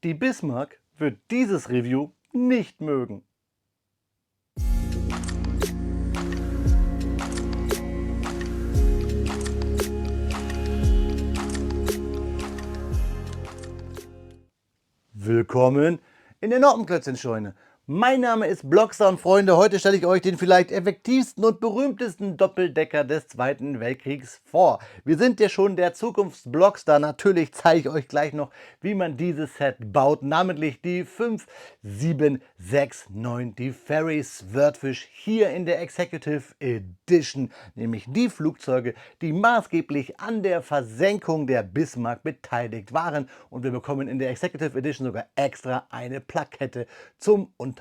Die Bismarck wird dieses Review nicht mögen. Willkommen in der Noppenklötzchenscheune. Mein Name ist Blockstar und Freunde, heute stelle ich euch den vielleicht effektivsten und berühmtesten Doppeldecker des Zweiten Weltkriegs vor. Wir sind ja schon der Zukunfts-Blockstar, natürlich zeige ich euch gleich noch, wie man dieses Set baut, namentlich die 5769, die Fairey Swordfish hier in der Executive Edition, nämlich die Flugzeuge, die maßgeblich an der Versenkung der Bismarck beteiligt waren, und wir bekommen in der Executive Edition sogar extra eine Plakette zum Unternehmen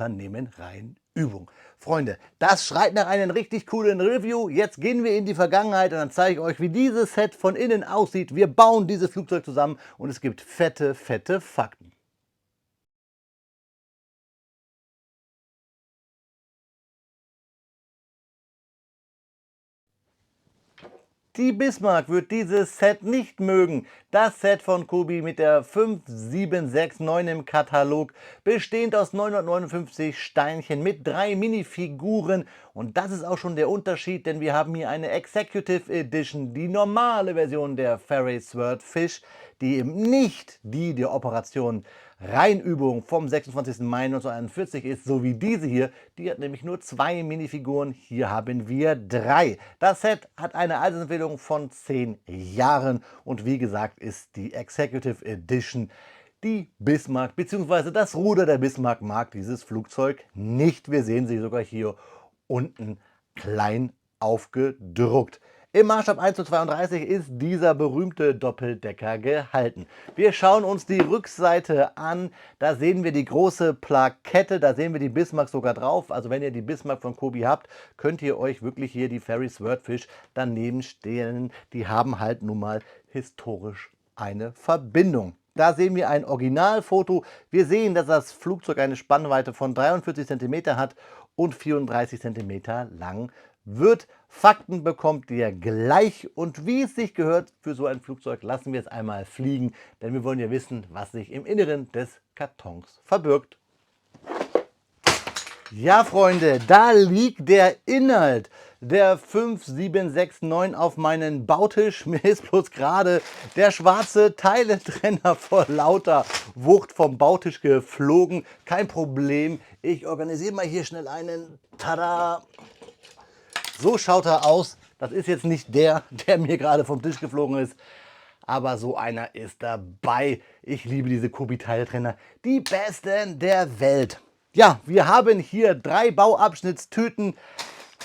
Rheinübung. Freunde, das schreit nach einem richtig coolen Review. Jetzt gehen wir in die Vergangenheit und dann zeige ich euch, wie dieses Set von innen aussieht. Wir bauen dieses Flugzeug zusammen und es gibt fette Fakten. Die Bismarck wird dieses Set nicht mögen. Das Set von Kobi mit der 5769 im Katalog, bestehend aus 959 Steinchen mit 3 Minifiguren. Und das ist auch schon der Unterschied, denn wir haben hier eine Executive Edition, die normale Version der Fairey Swordfish, die eben nicht die der Operation Rheinübung vom 26. Mai 1941 ist, so wie diese hier. Die hat nämlich nur 2 Minifiguren, hier haben wir 3. Das Set hat eine Altersempfehlung von 10 Jahren und wie gesagt ist die Executive Edition die Bismarck bzw. das Ruder der Bismarck mag dieses Flugzeug nicht. Wir sehen sie sogar hier unten klein aufgedruckt. Im Maßstab 1:32 ist dieser berühmte Doppeldecker gehalten. Wir schauen uns die Rückseite an. Da sehen wir die große Plakette, da sehen wir die Bismarck sogar drauf. Also wenn ihr die Bismarck von Kobi habt, könnt ihr euch wirklich hier die Fairey Swordfish daneben stellen. Die haben halt nun mal historisch eine Verbindung. Da sehen wir ein Originalfoto. Wir sehen, dass das Flugzeug eine Spannweite von 43 cm hat und 34 cm lang wird. Fakten bekommt ihr gleich und wie es sich gehört für so ein Flugzeug, lassen wir es einmal fliegen, denn wir wollen ja wissen, was sich im Inneren des Kartons verbirgt. Ja, Freunde, da liegt der Inhalt der 5769 auf meinem Bautisch. Mir ist bloß gerade der schwarze Teiletrenner vor lauter Wucht vom Bautisch geflogen. Kein Problem, ich organisiere mal hier schnell einen. Tada! So schaut er aus. Das ist jetzt nicht der mir gerade vom Tisch geflogen ist, aber so einer ist dabei. Ich liebe diese Kobi-Teiletrenner, die besten der Welt. Ja, wir haben hier 3 Bauabschnittstüten,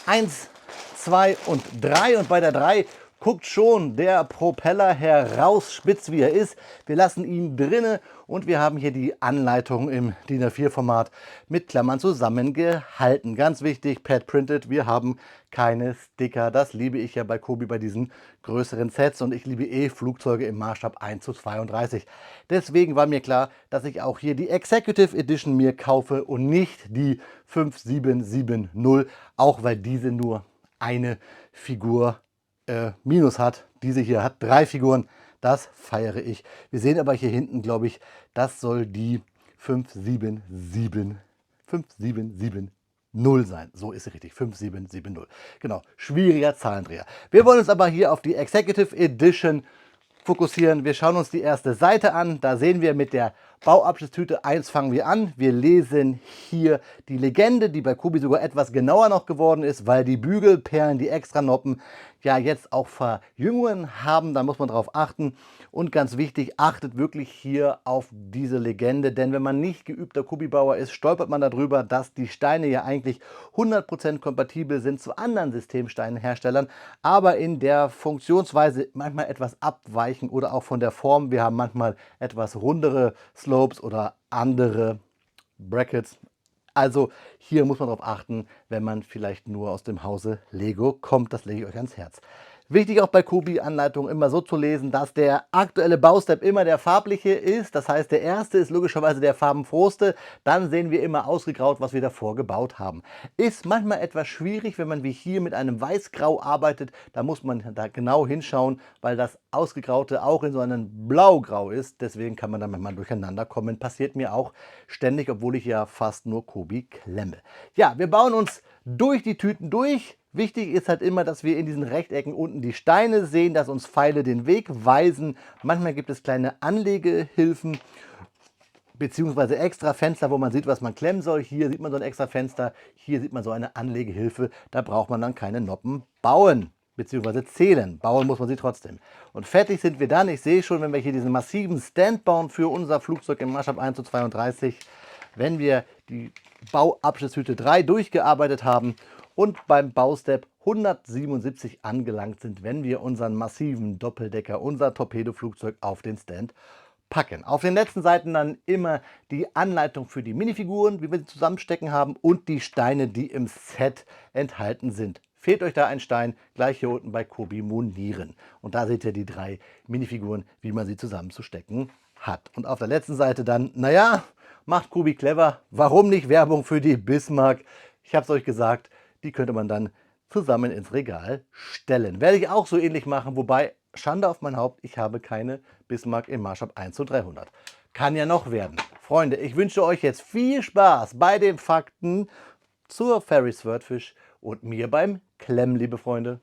1, 2 und 3, und bei der 3 guckt schon der Propeller heraus, spitz wie er ist. Wir lassen ihn drinne und wir haben hier die Anleitung im DIN A4 Format mit Klammern zusammengehalten. Ganz wichtig, Pad Printed, wir haben keine Sticker. Das liebe ich ja bei Kobi bei diesen größeren Sets und ich liebe Flugzeuge im Maßstab 1:32. Deswegen war mir klar, dass ich auch hier die Executive Edition mir kaufe und nicht die 5770, auch weil diese nur eine Figur Minus hat. Diese hier hat 3 Figuren, das feiere ich. Wir sehen aber hier hinten, glaube ich, das soll die 5770 sein. So ist sie richtig, 5770. Genau, schwieriger Zahlendreher. Wir wollen uns aber hier auf die Executive Edition fokussieren. Wir schauen uns die erste Seite an. Da sehen wir mit der Bauabschnittstüte 1 fangen wir an. Wir lesen hier die Legende, die bei Kobi sogar etwas genauer noch geworden ist, weil die Bügelperlen, die Extranoppen, ja jetzt auch Verjüngungen haben. Da muss man drauf achten. Und ganz wichtig, achtet wirklich hier auf diese Legende, denn wenn man nicht geübter Kobi-Bauer ist, stolpert man darüber, dass die Steine ja eigentlich 100% kompatibel sind zu anderen Systemsteinherstellern, aber in der Funktionsweise manchmal etwas abweichen oder auch von der Form. Wir haben manchmal etwas rundere Slopes oder andere Brackets. Also hier muss man darauf achten, wenn man vielleicht nur aus dem Hause Lego kommt. Das lege ich euch ans Herz. Wichtig auch bei Kobi-Anleitungen immer so zu lesen, dass der aktuelle Baustep immer der farbliche ist. Das heißt, der erste ist logischerweise der farbenfrohste. Dann sehen wir immer ausgegraut, was wir davor gebaut haben. Ist manchmal etwas schwierig, wenn man wie hier mit einem Weißgrau arbeitet. Da muss man da genau hinschauen, weil das Ausgegraute auch in so einem Blaugrau ist. Deswegen kann man da manchmal durcheinander kommen. Passiert mir auch ständig, obwohl ich ja fast nur Kobi klemme. Ja, wir bauen uns durch die Tüten durch. Wichtig ist halt immer, dass wir in diesen Rechtecken unten die Steine sehen, dass uns Pfeile den Weg weisen. Manchmal gibt es kleine Anlegehilfen beziehungsweise extra Fenster, wo man sieht, was man klemmen soll. Hier sieht man so ein extra Fenster, hier sieht man so eine Anlegehilfe. Da braucht man dann keine Noppen bauen beziehungsweise zählen. Bauen muss man sie trotzdem. Und fertig sind wir dann. Ich sehe schon, wenn wir hier diesen massiven Stand bauen für unser Flugzeug im Maßstab 1:32, wenn wir die Bauabschnittshütte 3 durchgearbeitet haben und beim Baustep 177 angelangt sind, wenn wir unseren massiven Doppeldecker, unser Torpedoflugzeug auf den Stand packen. Auf den letzten Seiten dann immer die Anleitung für die Minifiguren, wie wir sie zusammenstecken haben und die Steine, die im Set enthalten sind. Fehlt euch da ein Stein, gleich hier unten bei Kobi monieren. Und da seht ihr die 3 Minifiguren, wie man sie zusammenzustecken hat. Und auf der letzten Seite dann, naja, macht Kobi clever. Warum nicht Werbung für die Bismarck? Ich habe es euch gesagt, die könnte man dann zusammen ins Regal stellen. Werde ich auch so ähnlich machen, wobei, Schande auf mein Haupt, ich habe keine Bismarck im Maßstab 1:300. Kann ja noch werden. Freunde, ich wünsche euch jetzt viel Spaß bei den Fakten zur Fairey Swordfish und mir beim Klemmen, liebe Freunde.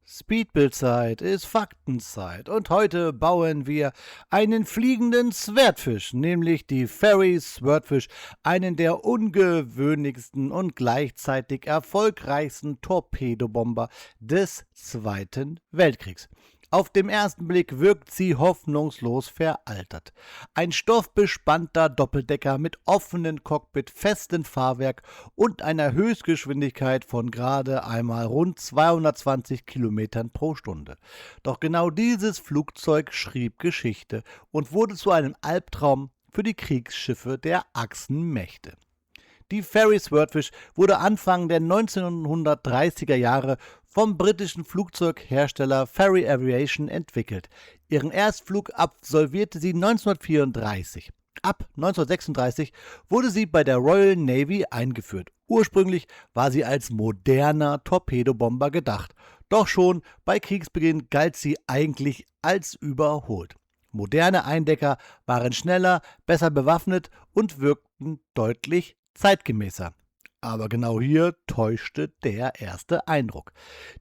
Speedbildzeit ist Faktenzeit und heute bauen wir einen fliegenden Swordfish, nämlich die Fairey Swordfish, einen der ungewöhnlichsten und gleichzeitig erfolgreichsten Torpedobomber des Zweiten Weltkriegs. Auf den ersten Blick wirkt sie hoffnungslos veraltert. Ein stoffbespannter Doppeldecker mit offenem Cockpit, festem Fahrwerk und einer Höchstgeschwindigkeit von gerade einmal rund 220 Kilometern pro Stunde. Doch genau dieses Flugzeug schrieb Geschichte und wurde zu einem Albtraum für die Kriegsschiffe der Achsenmächte. Die Fairey Swordfish wurde Anfang der 1930er Jahre vom britischen Flugzeughersteller Fairey Aviation entwickelt. Ihren Erstflug absolvierte sie 1934. Ab 1936 wurde sie bei der Royal Navy eingeführt. Ursprünglich war sie als moderner Torpedobomber gedacht, doch schon bei Kriegsbeginn galt sie eigentlich als überholt. Moderne Eindecker waren schneller, besser bewaffnet und wirkten deutlich zeitgemäßer. Aber genau hier täuschte der erste Eindruck.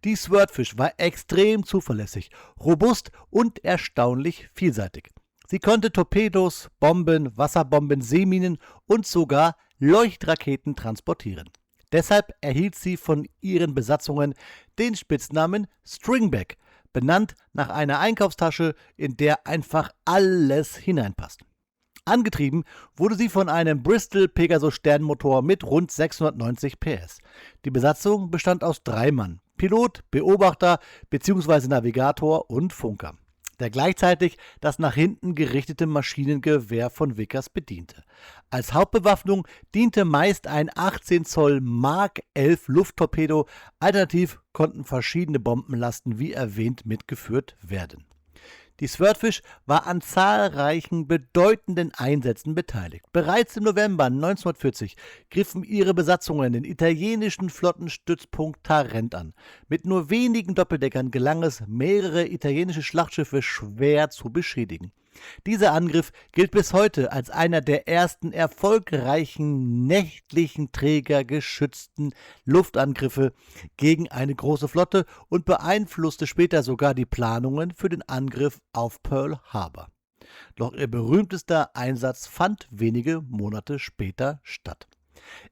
Die Swordfish war extrem zuverlässig, robust und erstaunlich vielseitig. Sie konnte Torpedos, Bomben, Wasserbomben, Seeminen und sogar Leuchtraketen transportieren. Deshalb erhielt sie von ihren Besatzungen den Spitznamen Stringback, benannt nach einer Einkaufstasche, in der einfach alles hineinpasst. Angetrieben wurde sie von einem Bristol Pegasus Sternmotor mit rund 690 PS. Die Besatzung bestand aus 3 Mann: Pilot, Beobachter bzw. Navigator und Funker, der gleichzeitig das nach hinten gerichtete Maschinengewehr von Vickers bediente. Als Hauptbewaffnung diente meist ein 18 Zoll Mark 11 Lufttorpedo, alternativ konnten verschiedene Bombenlasten wie erwähnt mitgeführt werden. Die Swordfish war an zahlreichen bedeutenden Einsätzen beteiligt. Bereits im November 1940 griffen ihre Besatzungen den italienischen Flottenstützpunkt Tarent an. Mit nur wenigen Doppeldeckern gelang es, mehrere italienische Schlachtschiffe schwer zu beschädigen. Dieser Angriff gilt bis heute als einer der ersten erfolgreichen nächtlichen trägergeschützten Luftangriffe gegen eine große Flotte und beeinflusste später sogar die Planungen für den Angriff auf Pearl Harbor. Doch ihr berühmtester Einsatz fand wenige Monate später statt.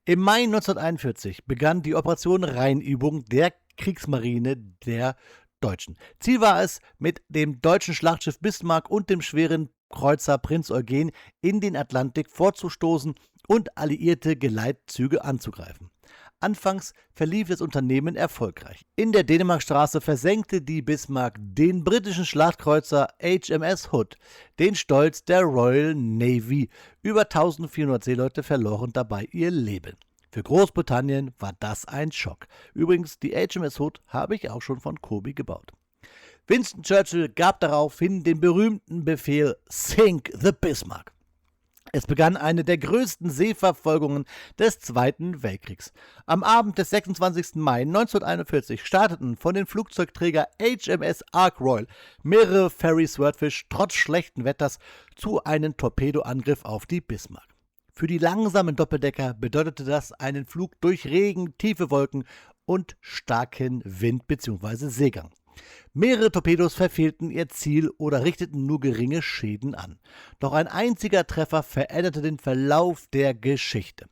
Im Mai 1941 begann die Operation Rheinübung der Kriegsmarine der Deutschen. Ziel war es, mit dem deutschen Schlachtschiff Bismarck und dem schweren Kreuzer Prinz Eugen in den Atlantik vorzustoßen und alliierte Geleitzüge anzugreifen. Anfangs verlief das Unternehmen erfolgreich. In der Dänemarkstraße versenkte die Bismarck den britischen Schlachtkreuzer HMS Hood, den Stolz der Royal Navy. Über 1400 Seeleute verloren dabei ihr Leben. Für Großbritannien war das ein Schock. Übrigens, die HMS Hood habe ich auch schon von Kobi gebaut. Winston Churchill gab daraufhin den berühmten Befehl Sink the Bismarck. Es begann eine der größten Seeverfolgungen des Zweiten Weltkriegs. Am Abend des 26. Mai 1941 starteten von den Flugzeugträger HMS Ark Royal mehrere Fairey Swordfish trotz schlechten Wetters zu einem Torpedoangriff auf die Bismarck. Für die langsamen Doppeldecker bedeutete das einen Flug durch Regen, tiefe Wolken und starken Wind bzw. Seegang. Mehrere Torpedos verfehlten ihr Ziel oder richteten nur geringe Schäden an. Doch ein einziger Treffer veränderte den Verlauf der Geschichte.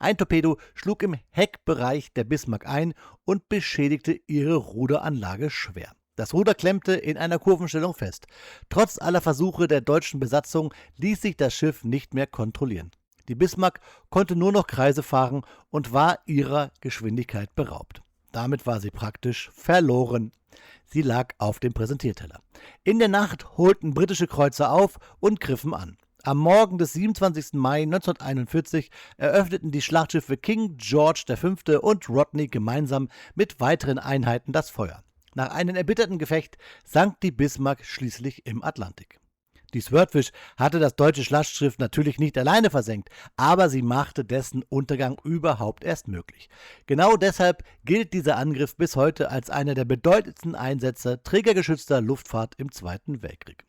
Ein Torpedo schlug im Heckbereich der Bismarck ein und beschädigte ihre Ruderanlage schwer. Das Ruder klemmte in einer Kurvenstellung fest. Trotz aller Versuche der deutschen Besatzung ließ sich das Schiff nicht mehr kontrollieren. Die Bismarck konnte nur noch Kreise fahren und war ihrer Geschwindigkeit beraubt. Damit war sie praktisch verloren. Sie lag auf dem Präsentierteller. In der Nacht holten britische Kreuzer auf und griffen an. Am Morgen des 27. Mai 1941 eröffneten die Schlachtschiffe King George V. und Rodney gemeinsam mit weiteren Einheiten das Feuer. Nach einem erbitterten Gefecht sank die Bismarck schließlich im Atlantik. Die Swordfish hatte das deutsche Schlachtschiff natürlich nicht alleine versenkt, aber sie machte dessen Untergang überhaupt erst möglich. Genau deshalb gilt dieser Angriff bis heute als einer der bedeutendsten Einsätze trägergeschützter Luftfahrt im Zweiten Weltkrieg.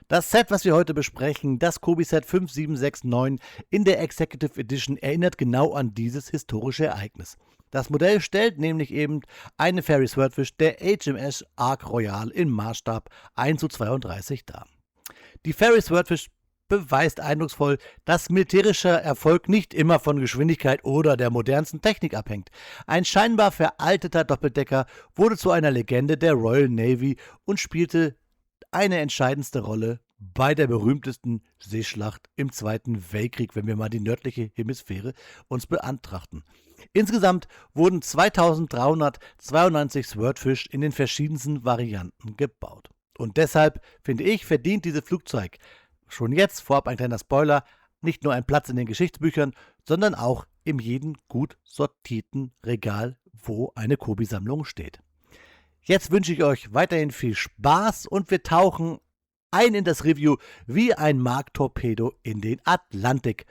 Das Set, was wir heute besprechen, das Kobi-Set 5769 in der Executive Edition, erinnert genau an dieses historische Ereignis. Das Modell stellt nämlich eben eine Fairey Swordfish der HMS Ark Royal im Maßstab 1:32 dar. Die Fairey Swordfish beweist eindrucksvoll, dass militärischer Erfolg nicht immer von Geschwindigkeit oder der modernsten Technik abhängt. Ein scheinbar veralteter Doppeldecker wurde zu einer Legende der Royal Navy und spielte eine entscheidendste Rolle bei der berühmtesten Seeschlacht im Zweiten Weltkrieg, wenn wir mal die nördliche Hemisphäre uns beantrachten. Insgesamt wurden 2392 Swordfish in den verschiedensten Varianten gebaut. Und deshalb, finde ich, verdient dieses Flugzeug, schon jetzt vorab ein kleiner Spoiler, nicht nur einen Platz in den Geschichtsbüchern, sondern auch in jedem gut sortierten Regal, wo eine Kobi-Sammlung steht. Jetzt wünsche ich euch weiterhin viel Spaß und wir tauchen ein in das Review wie ein Marktorpedo in den Atlantik.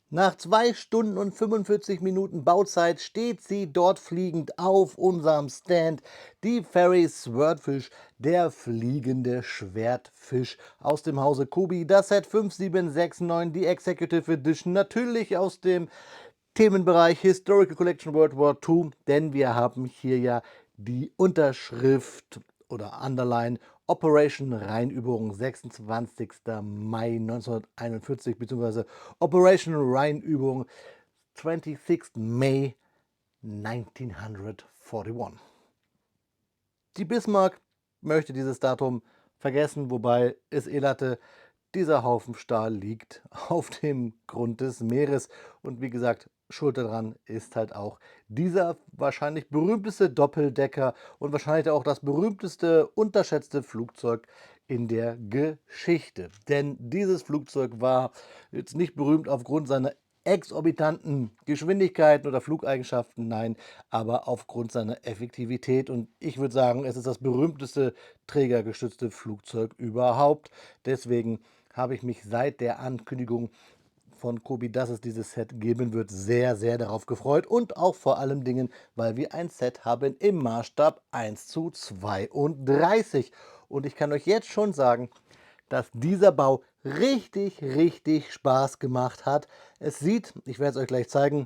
Nach 2 Stunden und 45 Minuten Bauzeit steht sie dort fliegend auf unserem Stand. Die Fairey Swordfish, der fliegende Schwertfisch aus dem Hause Kobi. Das Set 5769, die Executive Edition, natürlich aus dem Themenbereich Historical Collection World War II, denn wir haben hier ja die Unterschrift oder Underline Operation Rheinübung 26. Mai 1941 bzw. Operation Rheinübung 26. May 1941. Die Bismarck möchte dieses Datum vergessen, wobei es Elate, dieser Haufen Stahl liegt auf dem Grund des Meeres und wie gesagt, schuld daran ist halt auch dieser wahrscheinlich berühmteste Doppeldecker und wahrscheinlich auch das berühmteste, unterschätzte Flugzeug in der Geschichte. Denn dieses Flugzeug war jetzt nicht berühmt aufgrund seiner exorbitanten Geschwindigkeiten oder Flugeigenschaften, nein, aber aufgrund seiner Effektivität. Und ich würde sagen, es ist das berühmteste trägergestützte Flugzeug überhaupt. Deswegen habe ich mich seit der Ankündigung von Kobi, dass es dieses Set geben wird, sehr, sehr darauf gefreut und auch vor allem Dingen, weil wir ein Set haben im Maßstab 1:32. Und ich kann euch jetzt schon sagen, dass dieser Bau richtig, richtig Spaß gemacht hat. Es sieht, ich werde es euch gleich zeigen,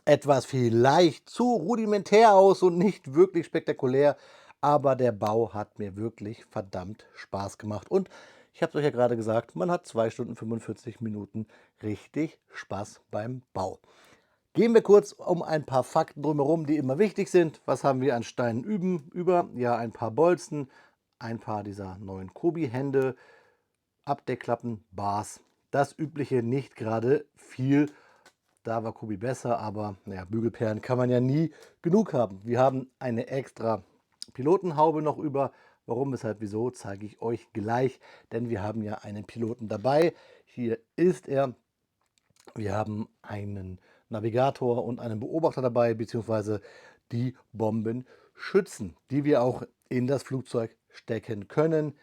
etwas vielleicht zu rudimentär aus und nicht wirklich spektakulär, aber der Bau hat mir wirklich verdammt Spaß gemacht. Und ich habe es euch ja gerade gesagt, man hat 2 Stunden 45 Minuten richtig Spaß beim Bau. Gehen wir kurz um ein paar Fakten drumherum, die immer wichtig sind. Was haben wir an Steinen über? Ja, ein paar Bolzen, ein paar dieser neuen Kobi-Hände, Abdeckklappen, Bars. Das übliche, nicht gerade viel. Da war Kobi besser, aber naja, Bügelperlen kann man ja nie genug haben. Wir haben eine extra Pilotenhaube noch über. Warum, weshalb, wieso, zeige ich euch gleich, denn wir haben ja einen Piloten dabei. Hier ist er. Wir haben einen Navigator und einen Beobachter dabei, beziehungsweise die Bombenschützen, die wir auch in das Flugzeug stecken können.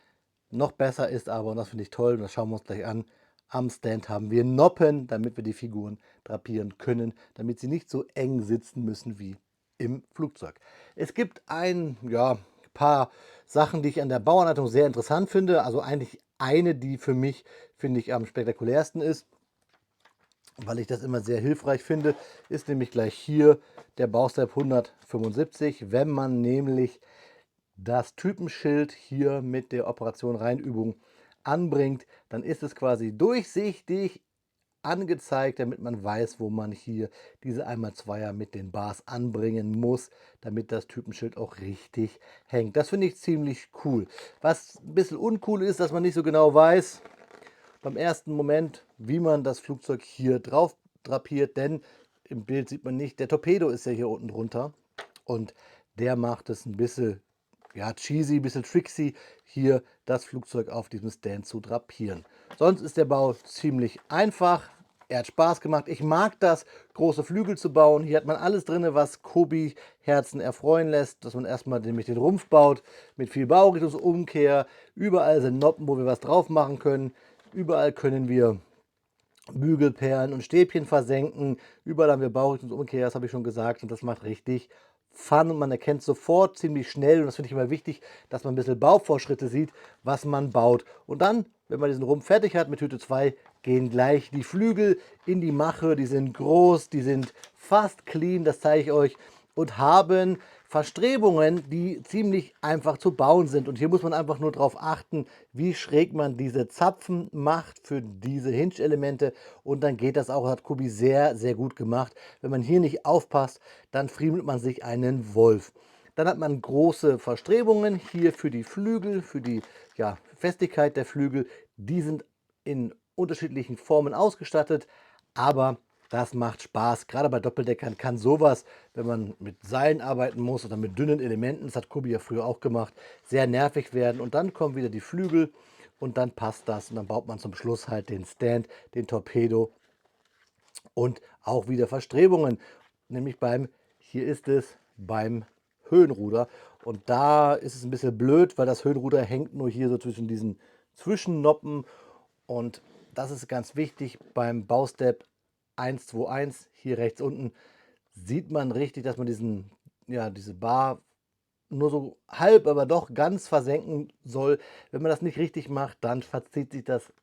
Noch besser ist aber, und das finde ich toll, und das schauen wir uns gleich an, am Stand haben wir Noppen, damit wir die Figuren drapieren können, damit sie nicht so eng sitzen müssen wie im Flugzeug. Es gibt paar Sachen, die ich an der Bauanleitung sehr interessant finde. Also eigentlich eine, die für mich, finde ich, am spektakulärsten ist, weil ich das immer sehr hilfreich finde, ist nämlich gleich hier der Baustep 175. Wenn man nämlich das Typenschild hier mit der Operation Reinübung anbringt, dann ist es quasi durchsichtig angezeigt, damit man weiß, wo man hier diese 1x2er mit den Bars anbringen muss, damit das Typenschild auch richtig hängt. Das finde ich ziemlich cool. Was ein bisschen uncool ist, dass man nicht so genau weiß, beim ersten Moment, wie man das Flugzeug hier drauf drapiert, denn im Bild sieht man nicht, der Torpedo ist ja hier unten drunter und der macht es ein bisschen cheesy, ein bisschen tricksy, hier das Flugzeug auf diesem Stand zu drapieren. Sonst ist der Bau ziemlich einfach. Er hat Spaß gemacht. Ich mag das, große Flügel zu bauen. Hier hat man alles drin, was Kobi-Herzen erfreuen lässt. Dass man erstmal nämlich den Rumpf baut, mit viel Baurichtungsumkehr. Überall sind Noppen, wo wir was drauf machen können. Überall können wir Bügelperlen und Stäbchen versenken. Überall haben wir Baurichtungsumkehr, das habe ich schon gesagt. Und das macht richtig Fun und man erkennt sofort ziemlich schnell, und das finde ich immer wichtig, dass man ein bisschen Bauvorschritte sieht, was man baut. Und dann, wenn man diesen Rumpf fertig hat mit Hütte 2, gehen gleich die Flügel in die Mache. Die sind groß, die sind fast clean, das zeige ich euch, und haben Verstrebungen, die ziemlich einfach zu bauen sind. Und hier muss man einfach nur darauf achten, wie schräg man diese Zapfen macht für diese Hinge-Elemente. Und dann geht das auch, das hat Kobi sehr, sehr gut gemacht. Wenn man hier nicht aufpasst, dann friemelt man sich einen Wolf. Dann hat man große Verstrebungen hier für die Flügel, für die Festigkeit der Flügel. Die sind in unterschiedlichen Formen ausgestattet, aber das macht Spaß. Gerade bei Doppeldeckern kann sowas, wenn man mit Seilen arbeiten muss oder mit dünnen Elementen, das hat Kobi ja früher auch gemacht, sehr nervig werden. Und dann kommen wieder die Flügel und dann passt das. Und dann baut man zum Schluss halt den Stand, den Torpedo und auch wieder Verstrebungen. Nämlich hier ist es, beim Höhenruder. Und da ist es ein bisschen blöd, weil das Höhenruder hängt nur hier so zwischen diesen Zwischennoppen. Und das ist ganz wichtig beim Baustep 121, hier rechts unten, sieht man richtig, dass man diese Bar nur so halb, aber doch ganz versenken soll. Wenn man das nicht richtig macht, dann verzieht sich das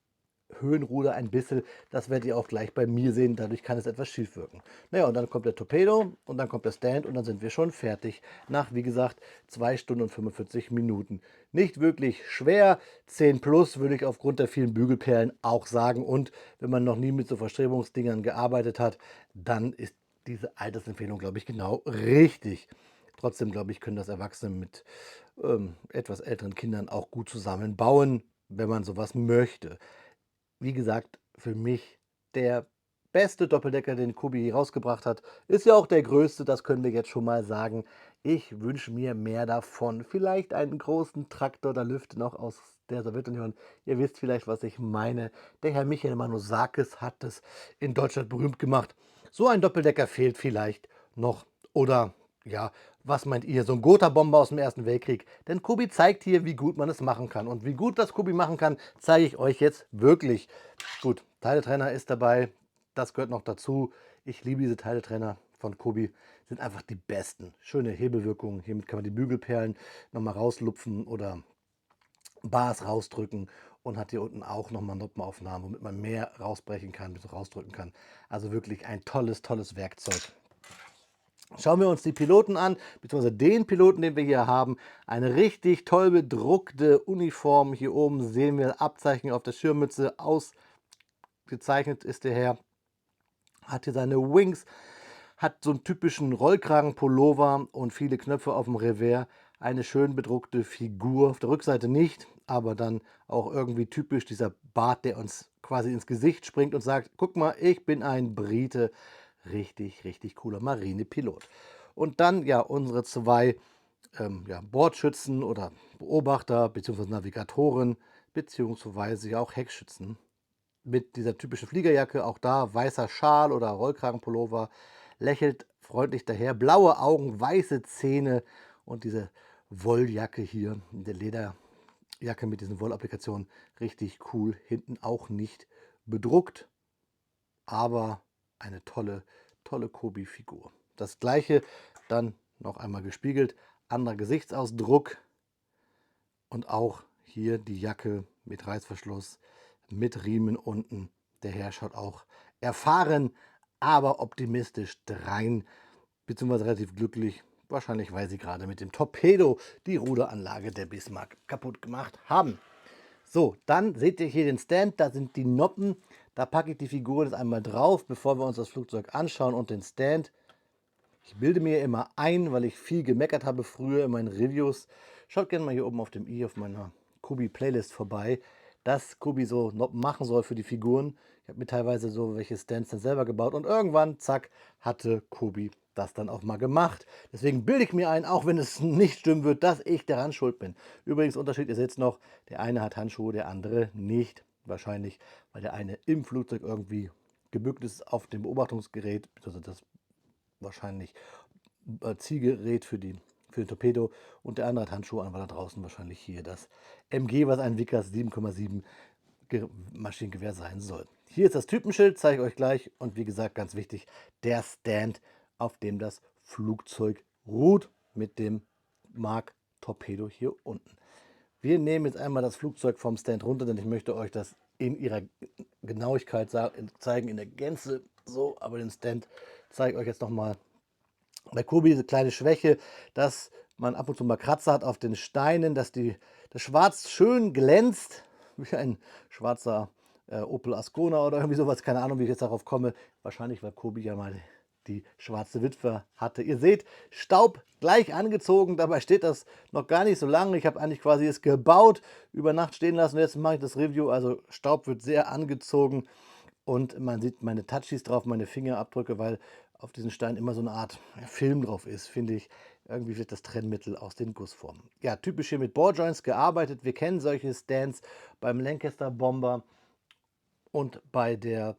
Höhenruder ein bisschen. Das werdet ihr auch gleich bei mir sehen. Dadurch kann es etwas schief wirken. Naja, und dann kommt der Torpedo und dann kommt der Stand und dann sind wir schon fertig. Nach, wie gesagt, 2 Stunden und 45 Minuten. Nicht wirklich schwer. 10 plus würde ich aufgrund der vielen Bügelperlen auch sagen. Und wenn man noch nie mit so Verstrebungsdingern gearbeitet hat, dann ist diese Altersempfehlung, glaube ich, genau richtig. Trotzdem, glaube ich, können das Erwachsene mit etwas älteren Kindern auch gut zusammen bauen, wenn man sowas möchte. Wie gesagt, für mich der beste Doppeldecker, den Kobi rausgebracht hat. Ist ja auch der größte, das können wir jetzt schon mal sagen. Ich wünsche mir mehr davon. Vielleicht einen großen Traktor oder Lüfte noch aus der Sowjetunion. Ihr wisst vielleicht, was ich meine. Der Herr Michael Manusakis hat es in Deutschland berühmt gemacht. So ein Doppeldecker fehlt vielleicht noch. Oder ja, was meint ihr? So ein Gotha-Bomber aus dem Ersten Weltkrieg. Denn Kobi zeigt hier, wie gut man es machen kann. Und wie gut das Kobi machen kann, zeige ich euch jetzt wirklich. Gut, Teiletrenner ist dabei. Das gehört noch dazu. Ich liebe diese Teiletrenner von Kobi. Sind einfach die besten. Schöne Hebelwirkung. Hiermit kann man die Bügelperlen nochmal rauslupfen oder Bars rausdrücken. Und hat hier unten auch nochmal Noppenaufnahmen, womit man mehr rausbrechen kann, ein bisschen rausdrücken kann. Also wirklich ein tolles, tolles Werkzeug. Schauen wir uns die Piloten an, beziehungsweise den Piloten, den wir hier haben. Eine richtig toll bedruckte Uniform. Hier oben sehen wir Abzeichen auf der Schirmmütze. Ausgezeichnet ist der Herr. Hat hier seine Wings, hat so einen typischen Rollkragenpullover und viele Knöpfe auf dem Revers. eine schön bedruckte Figur. Auf der Rückseite nicht, aber dann auch irgendwie typisch dieser Bart, der uns quasi ins Gesicht springt und sagt, guck mal, ich bin ein Brite. Richtig, richtig cooler Marinepilot. Und dann ja unsere zwei ja, Bordschützen oder Beobachter bzw. Navigatoren beziehungsweise ja auch Heckschützen mit dieser typischen Fliegerjacke, auch da weißer Schal oder Rollkragenpullover, lächelt freundlich daher, blaue Augen, weiße Zähne und diese Wolljacke hier, der Lederjacke mit diesen Wollapplikationen, richtig cool, hinten auch nicht bedruckt, aber eine tolle, tolle Kobi-Figur. Das gleiche dann noch einmal gespiegelt, anderer Gesichtsausdruck und auch hier die Jacke mit Reißverschluss, mit Riemen unten. Der Herr schaut auch erfahren, aber optimistisch drein, beziehungsweise relativ glücklich. Wahrscheinlich, weil sie gerade mit dem Torpedo die Ruderanlage der Bismarck kaputt gemacht haben. So, dann seht ihr hier den Stand, da sind die Noppen. Da packe ich die Figur jetzt einmal drauf, bevor wir uns das Flugzeug anschauen und den Stand. Ich bilde mir immer ein, weil ich viel gemeckert habe früher in meinen Reviews. Schaut gerne mal hier oben auf dem i auf meiner Kobi-Playlist vorbei, dass Kobi so Noppen machen soll für die Figuren. Ich habe mir teilweise so welche Stands dann selber gebaut und irgendwann, zack, hatte Kobi das dann auch mal gemacht. Deswegen bilde ich mir ein, auch wenn es nicht stimmen wird, dass ich daran schuld bin. Übrigens, Unterschied ist jetzt noch, der eine hat Handschuhe, der andere nicht. Wahrscheinlich, weil der eine im Flugzeug irgendwie gebückt ist auf dem Beobachtungsgerät, also das wahrscheinlich Zielgerät für den Torpedo und der andere hat Handschuhe an, weil da draußen wahrscheinlich hier das MG, was ein Vickers 7,7 Maschinengewehr sein soll. Hier ist das Typenschild, zeige ich euch gleich und wie gesagt, ganz wichtig, der Stand, auf dem das Flugzeug ruht mit dem Mark Torpedo hier unten. Wir nehmen jetzt einmal das Flugzeug vom Stand runter, denn ich möchte euch das in ihrer Genauigkeit zeigen, in der Gänze so, aber den Stand zeige ich euch jetzt nochmal. Bei Kobi diese kleine Schwäche, dass man ab und zu mal Kratzer hat auf den Steinen, dass das Schwarz schön glänzt, wie ein schwarzer Opel Ascona oder irgendwie sowas, keine Ahnung, wie ich jetzt darauf komme. Wahrscheinlich, weil Kobi ja mal die schwarze Witwe hatte. Ihr seht, Staub gleich angezogen, dabei steht das noch gar nicht so lange. Ich habe eigentlich quasi es gebaut, über Nacht stehen lassen. Jetzt mache ich das Review, also Staub wird sehr angezogen und man sieht meine Touchies drauf, meine Fingerabdrücke, weil auf diesen Steinen immer so eine Art Film drauf ist, finde ich. Irgendwie wird das Trennmittel aus den Gussformen. Ja, typisch hier mit Balljoints gearbeitet. Wir kennen solche Stands beim Lancaster Bomber und bei dem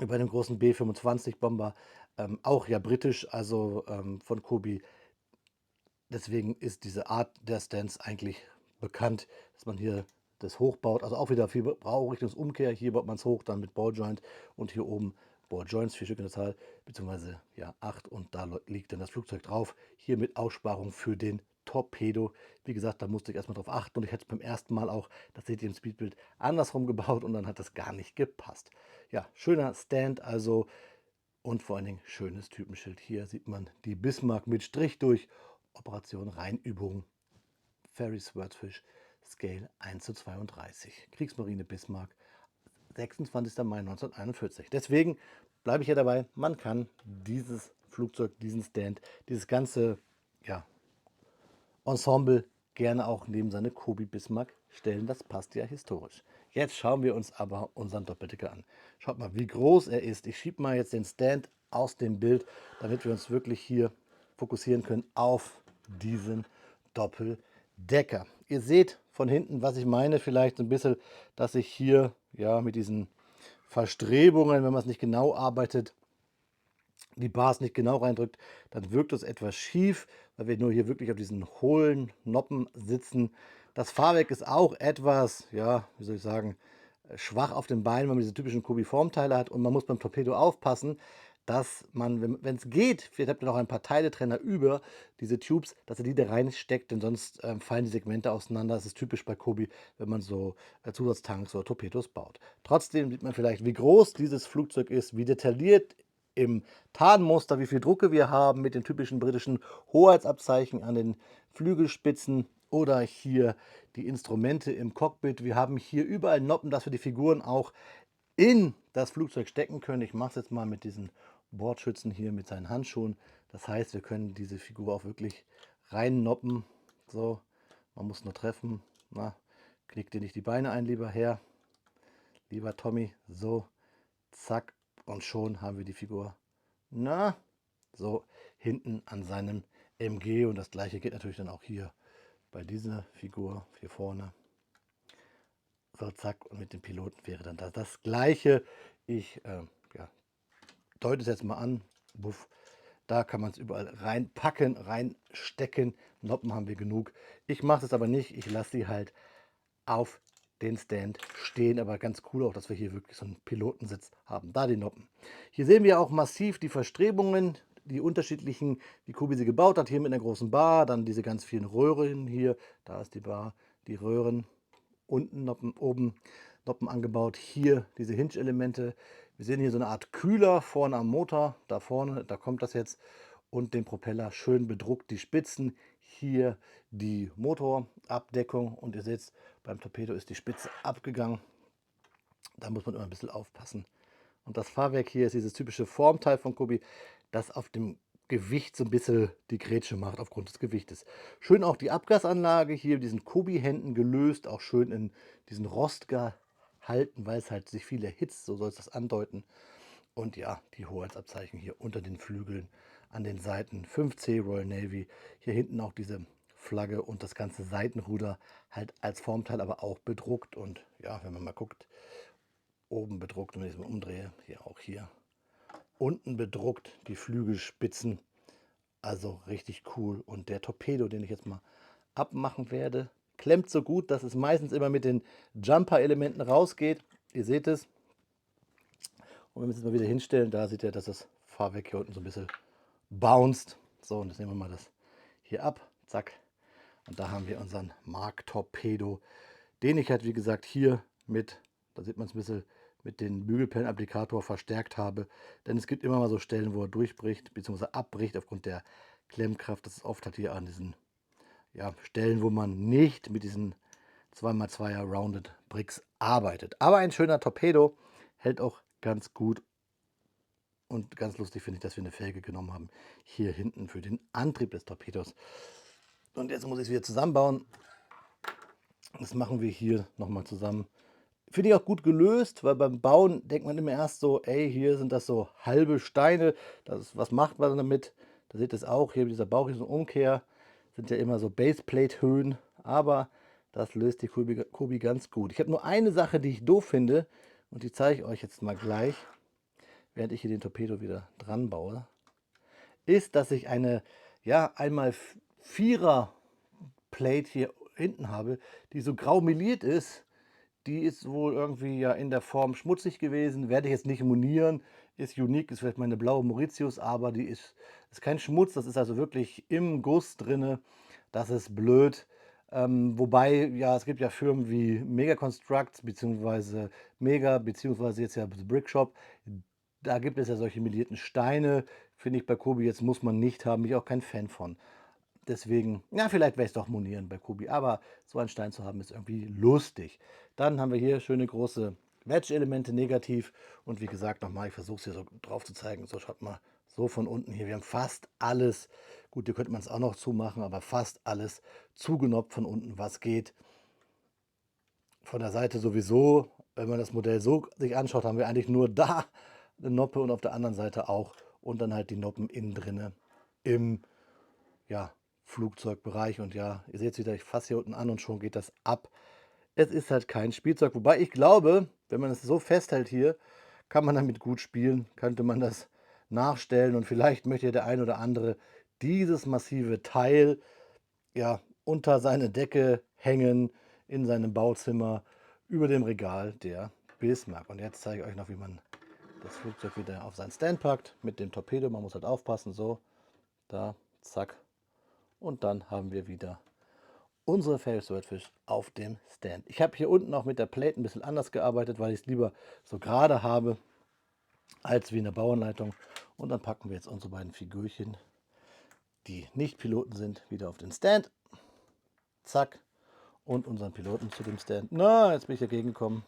großen B-25 Bomber, auch ja britisch, also von Kobi. Deswegen ist diese Art der Stands eigentlich bekannt, dass man hier das hochbaut. Also auch wieder viel Baurichtungsumkehr. Hier baut man es hoch, dann mit Balljoint und hier oben Balljoints, 4 Stück in der Zahl, beziehungsweise ja 8 und da liegt dann das Flugzeug drauf. Hier mit Aussparung für den Torpedo. Wie gesagt, da musste ich erstmal drauf achten und ich hätte es beim ersten Mal auch, das seht ihr im Speedbild, andersrum gebaut und dann hat das gar nicht gepasst. Ja, schöner Stand also und vor allen Dingen schönes Typenschild. Hier sieht man die Bismarck mit Strich durch. Operation Rheinübung. Ferry Swordfish Scale 1:32. Kriegsmarine Bismarck, 26. Mai 1941. Deswegen bleibe ich ja dabei, man kann dieses Flugzeug, diesen Stand, dieses ganze ja, Ensemble gerne auch neben seine Kobi Bismarck stellen. Das passt ja historisch. Jetzt schauen wir uns aber unseren Doppeldecker an. Schaut mal, wie groß er ist. Ich schiebe mal jetzt den Stand aus dem Bild, damit wir uns wirklich hier fokussieren können auf diesen Doppeldecker. Ihr seht von hinten, was ich meine, vielleicht ein bisschen, dass ich hier ja mit diesen Verstrebungen, wenn man es nicht genau arbeitet, die Bars nicht genau reindrückt, dann wirkt es etwas schief, weil wir nur hier wirklich auf diesen hohlen Noppen sitzen. Das Fahrwerk ist auch etwas, ja, wie soll ich sagen, schwach auf den Beinen, wenn man diese typischen Kubi-Formteile hat und man muss beim Torpedo aufpassen, dass man, wenn es geht, vielleicht habt ihr noch ein paar Teiletrenner über diese Tubes, dass ihr die da reinsteckt, denn sonst fallen die Segmente auseinander. Das ist typisch bei Kobi, wenn man so Zusatztanks oder Torpedos baut. Trotzdem sieht man vielleicht, wie groß dieses Flugzeug ist, wie detailliert im Tarnmuster, wie viel Drucke wir haben mit den typischen britischen Hoheitsabzeichen an den Flügelspitzen oder hier die Instrumente im Cockpit. Wir haben hier überall Noppen, dass wir die Figuren auch in das Flugzeug stecken können. Ich mache es jetzt mal mit diesen Bordschützen hier mit seinen Handschuhen. Das heißt, wir können diese Figur auch wirklich reinnoppen. So, man muss nur treffen. Na, knick dir nicht die Beine ein, lieber Herr, lieber Tommy. So, zack, und schon haben wir die Figur. Na, so hinten an seinem MG. Und das gleiche geht natürlich dann auch hier bei dieser Figur hier vorne. So, zack, und mit dem Piloten wäre dann das gleiche. Ich ja, deute es jetzt mal an. Buff. Da kann man es überall reinpacken, reinstecken. Noppen haben wir genug. Ich mache es aber nicht. Ich lasse sie halt auf den Stand stehen. Aber ganz cool auch, dass wir hier wirklich so einen Pilotensitz haben. Da die Noppen. Hier sehen wir auch massiv die Verstrebungen, die unterschiedlichen, wie Kubi sie gebaut hat. Hier mit einer großen Bar, dann diese ganz vielen Röhren hier. Da ist die Bar, die Röhren. Unten Noppen, oben Noppen angebaut. Hier diese Hinge-Elemente. Wir sehen hier so eine Art Kühler vorne am Motor. Da vorne, da kommt das jetzt. Und den Propeller schön bedruckt. Die Spitzen. Hier die Motorabdeckung. Und ihr seht, beim Torpedo ist die Spitze abgegangen. Da muss man immer ein bisschen aufpassen. Und das Fahrwerk hier ist dieses typische Formteil von Kubi, das auf dem Gewicht so ein bisschen die Grätsche macht aufgrund des Gewichtes. Schön auch die Abgasanlage hier, diesen Kubi-Händen gelöst, auch schön in diesen Rost gehalten, weil es halt sich viel erhitzt, so soll es das andeuten. Und ja, die Hoheitsabzeichen hier unter den Flügeln, an den Seiten 5C Royal Navy. Hier hinten auch diese Flagge und das ganze Seitenruder halt als Formteil, aber auch bedruckt. Und ja, wenn man mal guckt, oben bedruckt, wenn ich es mal umdrehe, hier auch hier. Unten bedruckt, die Flügelspitzen. Also richtig cool. Und der Torpedo, den ich jetzt mal abmachen werde, klemmt so gut, dass es meistens immer mit den Jumper-Elementen rausgeht. Ihr seht es. Und wenn wir es jetzt mal wieder hinstellen, da seht ihr, dass das Fahrwerk hier unten so ein bisschen bounced. So, und jetzt nehmen wir mal das hier ab. Zack. Und da haben wir unseren Mark Torpedo, den ich halt, wie gesagt, hier mit, da sieht man es ein bisschen, mit dem Bügelpellenapplikator verstärkt habe. Denn es gibt immer mal so Stellen, wo er durchbricht, bzw. abbricht aufgrund der Klemmkraft. Das ist oft halt hier an diesen Stellen, wo man nicht mit diesen 2x2er Rounded Bricks arbeitet. Aber ein schöner Torpedo hält auch ganz gut. Und ganz lustig finde ich, dass wir eine Felge genommen haben, hier hinten für den Antrieb des Torpedos. Und jetzt muss ich es wieder zusammenbauen. Das machen wir hier nochmal zusammen. Finde ich auch gut gelöst, weil beim Bauen denkt man immer erst so, ey, hier sind das so halbe Steine. Was macht man damit? Da seht ihr es auch, hier mit dieser Bauchrichtung-Umkehr sind ja immer so Baseplate-Höhen. Aber das löst die Kubi ganz gut. Ich habe nur eine Sache, die ich doof finde. Und die zeige ich euch jetzt mal gleich, während ich hier den Torpedo wieder dran baue. Ist, dass ich eine, ja, einmal Vierer Plate hier hinten habe, die so grau meliert ist. Die ist wohl irgendwie ja in der Form schmutzig gewesen. Werde ich jetzt nicht monieren. Ist unique, ist vielleicht meine blaue Mauritius, aber die ist kein Schmutz. Das ist also wirklich im Guss drinne. Das ist blöd. Wobei, ja, es gibt ja Firmen wie Mega Constructs, beziehungsweise Mega, beziehungsweise jetzt ja Brick Shop. Da gibt es ja solche melierten Steine. Finde ich bei Kubi jetzt muss man nicht haben. Bin ich auch kein Fan von. Deswegen, ja, vielleicht werde ich es doch monieren bei Kubi, aber so einen Stein zu haben ist irgendwie lustig. Dann haben wir hier schöne große Wedge-Elemente negativ und wie gesagt nochmal, ich versuche es hier so drauf zu zeigen. So, schaut mal, so von unten hier. Wir haben fast alles, gut, hier könnte man es auch noch zumachen, aber fast alles zugenoppt von unten, was geht. Von der Seite sowieso, wenn man das Modell so sich anschaut, haben wir eigentlich nur da eine Noppe und auf der anderen Seite auch und dann halt die Noppen innen drinne im, ja, Flugzeugbereich. Und ja, ihr seht es wieder, ich fasse hier unten an und schon geht das ab. Es ist halt kein Spielzeug. Wobei ich glaube, wenn man es so festhält hier, kann man damit gut spielen. Könnte man das nachstellen und vielleicht möchte ja der ein oder andere dieses massive Teil ja unter seine Decke hängen, in seinem Bauzimmer, über dem Regal der Bismarck. Und jetzt zeige ich euch noch, wie man das Flugzeug wieder auf seinen Stand packt mit dem Torpedo. Man muss halt aufpassen, so, da, zack. Und dann haben wir wieder unsere Fairy Swordfish auf dem Stand. Ich habe hier unten auch mit der Plate ein bisschen anders gearbeitet, weil ich es lieber so gerade habe, als wie in der Bauanleitung. Und dann packen wir jetzt unsere beiden Figürchen, die nicht Piloten sind, wieder auf den Stand. Zack. Und unseren Piloten zu dem Stand. Na, jetzt bin ich dagegen gekommen.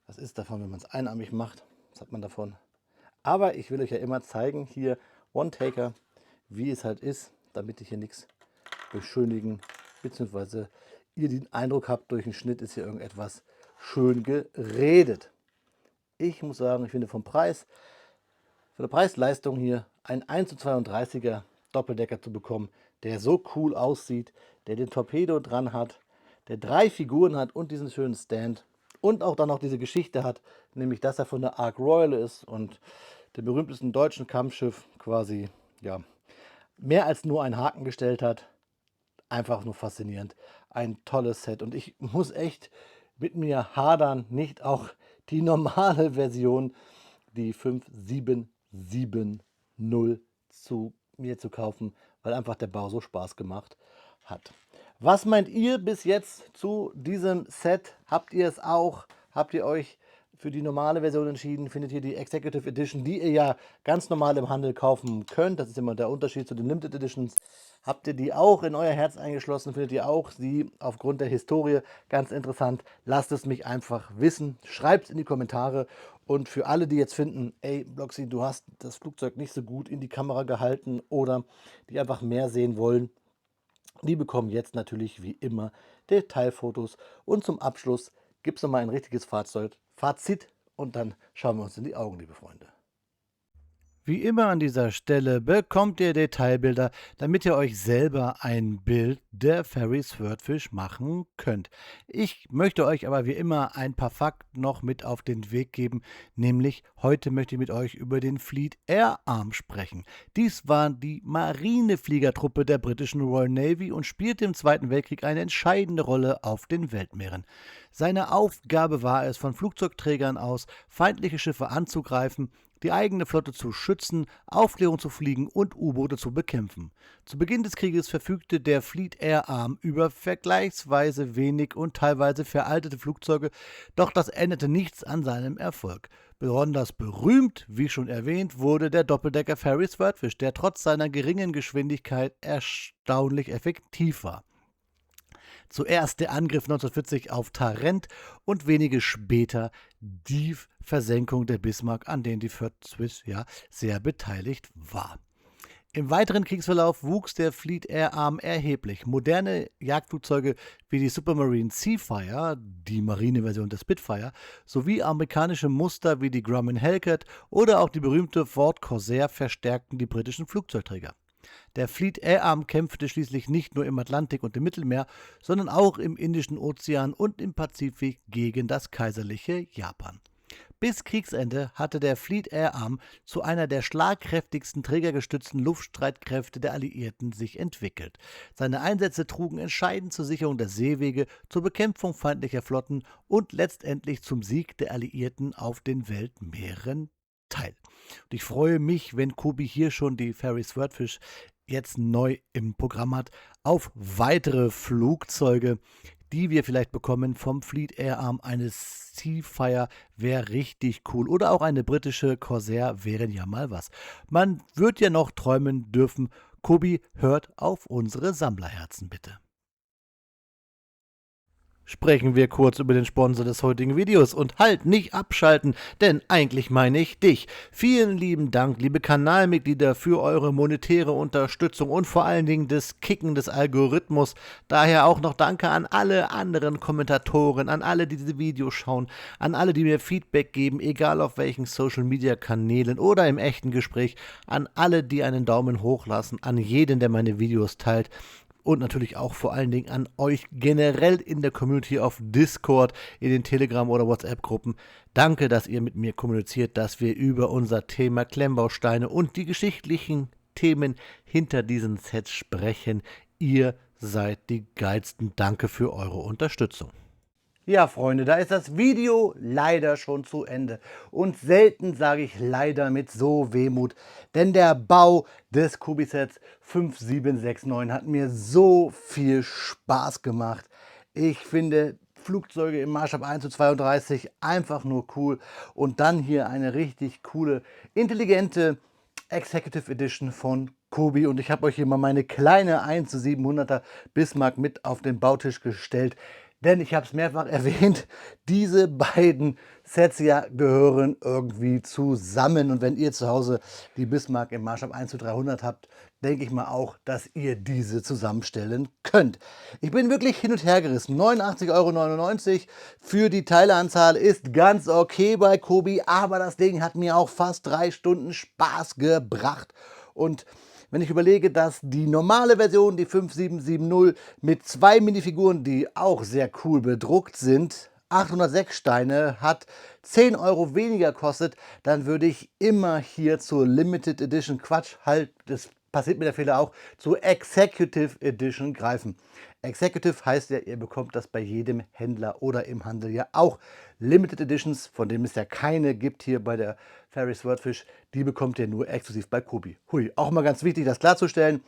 Was ist davon, wenn man es einarmig macht? Was hat man davon? Aber ich will euch ja immer zeigen, hier One-Taker, wie es halt ist, damit ich hier nichts beschönigen, beziehungsweise ihr den Eindruck habt, durch den Schnitt ist hier irgendetwas schön geredet. Ich muss sagen, ich finde von der Preis-Leistung hier einen 1:32er Doppeldecker zu bekommen, der so cool aussieht, der den Torpedo dran hat, der 3 Figuren hat und diesen schönen Stand und auch dann noch diese Geschichte hat, nämlich dass er von der Ark Royal ist und dem berühmtesten deutschen Kampfschiff quasi, ja, mehr als nur einen Haken gestellt hat. Einfach nur faszinierend. Ein tolles Set. Und ich muss echt mit mir hadern, nicht auch die normale Version, die 5770 zu mir zu kaufen, weil einfach der Bau so Spaß gemacht hat. Was meint ihr bis jetzt zu diesem Set? Habt ihr es auch? Habt ihr euch für die normale Version entschieden? Findet ihr die Executive Edition, die ihr ja ganz normal im Handel kaufen könnt? Das ist immer der Unterschied zu den Limited Editions. Habt ihr die auch in euer Herz eingeschlossen? Findet ihr auch sie aufgrund der Historie ganz interessant? Lasst es mich einfach wissen. Schreibt es in die Kommentare. Und für alle, die jetzt finden, ey, Bloxy, du hast das Flugzeug nicht so gut in die Kamera gehalten oder die einfach mehr sehen wollen, die bekommen jetzt natürlich wie immer Detailfotos. Und zum Abschluss gibt es nochmal ein richtiges Fazit und dann schauen wir uns in die Augen, liebe Freunde. Wie immer an dieser Stelle bekommt ihr Detailbilder, damit ihr euch selber ein Bild der Fairy Swordfish machen könnt. Ich möchte euch aber wie immer ein paar Fakten noch mit auf den Weg geben, nämlich heute möchte ich mit euch über den Fleet Air Arm sprechen. Dies war die Marinefliegertruppe der britischen Royal Navy und spielte im Zweiten Weltkrieg eine entscheidende Rolle auf den Weltmeeren. Seine Aufgabe war es, von Flugzeugträgern aus feindliche Schiffe anzugreifen, die eigene Flotte zu schützen, Aufklärung zu fliegen und U-Boote zu bekämpfen. Zu Beginn des Krieges verfügte der Fleet Air Arm über vergleichsweise wenig und teilweise veraltete Flugzeuge, doch das änderte nichts an seinem Erfolg. Besonders berühmt, wie schon erwähnt, wurde der Doppeldecker Fairy Swordfish, der trotz seiner geringen Geschwindigkeit erstaunlich effektiv war. Zuerst der Angriff 1940 auf Tarent und wenige später die Versenkung der Bismarck, an denen die Third Swiss ja sehr beteiligt war. Im weiteren Kriegsverlauf wuchs der Fleet Air Arm erheblich. Moderne Jagdflugzeuge wie die Supermarine Seafire, die Marineversion des Spitfire, sowie amerikanische Muster wie die Grumman Hellcat oder auch die berühmte Ford Corsair verstärkten die britischen Flugzeugträger. Der Fleet Air Arm kämpfte schließlich nicht nur im Atlantik und im Mittelmeer, sondern auch im Indischen Ozean und im Pazifik gegen das kaiserliche Japan. Bis Kriegsende hatte der Fleet Air Arm zu einer der schlagkräftigsten trägergestützten Luftstreitkräfte der Alliierten sich entwickelt. Seine Einsätze trugen entscheidend zur Sicherung der Seewege, zur Bekämpfung feindlicher Flotten und letztendlich zum Sieg der Alliierten auf den Weltmeeren teil. Und ich freue mich, wenn Kobi hier schon die Fairy Swordfish jetzt neu im Programm hat, auf weitere Flugzeuge, die wir vielleicht bekommen vom Fleet Air Arm. Eine Seafire wäre richtig cool oder auch eine britische Corsair wären ja mal was. Man wird ja noch träumen dürfen. Kobi, hört auf unsere Sammlerherzen bitte. Sprechen wir kurz über den Sponsor des heutigen Videos und halt nicht abschalten, denn eigentlich meine ich dich. Vielen lieben Dank, liebe Kanalmitglieder, für eure monetäre Unterstützung und vor allen Dingen das Kicken des Algorithmus. Daher auch noch Danke an alle anderen Kommentatoren, an alle, die diese Videos schauen, an alle, die mir Feedback geben, egal auf welchen Social-Media-Kanälen oder im echten Gespräch, an alle, die einen Daumen hoch lassen, an jeden, der meine Videos teilt. Und natürlich auch vor allen Dingen an euch generell in der Community auf Discord, in den Telegram- oder WhatsApp-Gruppen. Danke, dass ihr mit mir kommuniziert, dass wir über unser Thema Klemmbausteine und die geschichtlichen Themen hinter diesen Sets sprechen. Ihr seid die Geilsten. Danke für eure Unterstützung. Ja, Freunde, da ist das Video leider schon zu Ende. Und selten sage ich leider mit so Wehmut, denn der Bau des Kobi-Sets 5769 hat mir so viel Spaß gemacht. Ich finde Flugzeuge im Maßstab 1:32 einfach nur cool. Und dann hier eine richtig coole, intelligente Executive Edition von Kobi. Und ich habe euch hier mal meine kleine 1:700er Bismarck mit auf den Bautisch gestellt. Denn ich habe es mehrfach erwähnt, diese beiden Sets ja gehören irgendwie zusammen. Und wenn ihr zu Hause die Bismarck im Maßstab 1:300 habt, denke ich mal auch, dass ihr diese zusammenstellen könnt. Ich bin wirklich hin und her gerissen. 89,99 € für die Teileanzahl ist ganz okay bei Kobi, aber das Ding hat mir auch fast 3 Stunden Spaß gebracht. Und wenn ich überlege, dass die normale Version, die 5770, mit 2 Minifiguren, die auch sehr cool bedruckt sind, 806 Steine hat, 10 € weniger kostet, dann würde ich immer hier zur Limited Edition, Quatsch, halt, das passiert mir der Fehler auch, zur Executive Edition greifen. Executive heißt ja, ihr bekommt das bei jedem Händler oder im Handel ja auch. Limited Editions, von denen es ja keine gibt hier bei der Fairy Swordfish, die bekommt ihr nur exklusiv bei Kobi. Hui, auch mal ganz wichtig, das klarzustellen.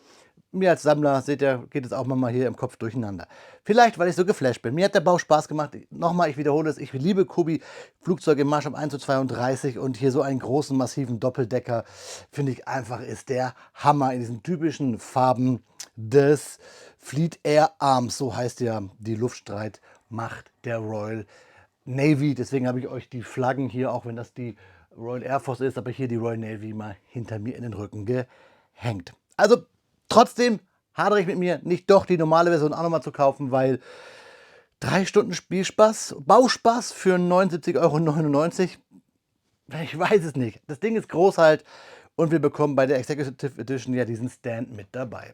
Mir als Sammler, seht ihr, geht es auch mal hier im Kopf durcheinander. Vielleicht, weil ich so geflasht bin. Mir hat der Bau Spaß gemacht. Nochmal, ich wiederhole es, ich liebe Kobi Flugzeuge im Maßstab 1:32 und hier so einen großen, massiven Doppeldecker, finde ich einfach, ist der Hammer in diesen typischen Farben des Fleet Air Arms. So heißt ja die Luftstreitmacht der Royal Navy. Deswegen habe ich euch die Flaggen hier, auch wenn das die Royal Air Force ist, aber hier die Royal Navy mal hinter mir in den Rücken gehängt. Also trotzdem hadere ich mit mir, nicht doch die normale Version auch nochmal zu kaufen, weil 3 Stunden Spielspaß, Bauspaß für 79,99 €, ich weiß es nicht. Das Ding ist groß halt und wir bekommen bei der Executive Edition ja diesen Stand mit dabei.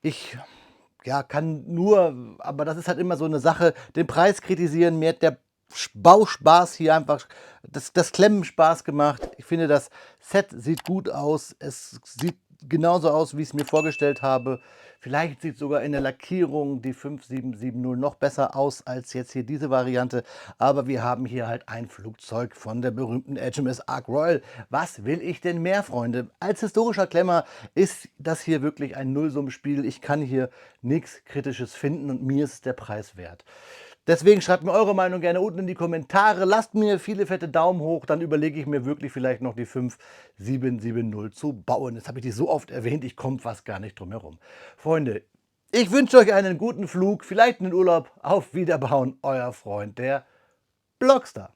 Ich kann nur, aber das ist halt immer so eine Sache, den Preis kritisieren. Mir hat der Bauspaß hier einfach, das Klemmen Spaß gemacht. Ich finde, das Set sieht gut aus. Es sieht genauso aus, wie ich es mir vorgestellt habe. Vielleicht sieht sogar in der Lackierung die 5770 noch besser aus als jetzt hier diese Variante. Aber wir haben hier halt ein Flugzeug von der berühmten HMS Ark Royal. Was will ich denn mehr, Freunde? Als historischer Klemmer ist das hier wirklich ein Nullsummenspiel. Ich kann hier nichts Kritisches finden und mir ist der Preis wert. Deswegen schreibt mir eure Meinung gerne unten in die Kommentare. Lasst mir viele fette Daumen hoch, dann überlege ich mir wirklich vielleicht noch die 5770 zu bauen. Das habe ich die so oft erwähnt, ich komme fast gar nicht drum herum. Freunde, ich wünsche euch einen guten Flug, vielleicht einen Urlaub. Auf Wiederbauen, euer Freund, der Blockstar.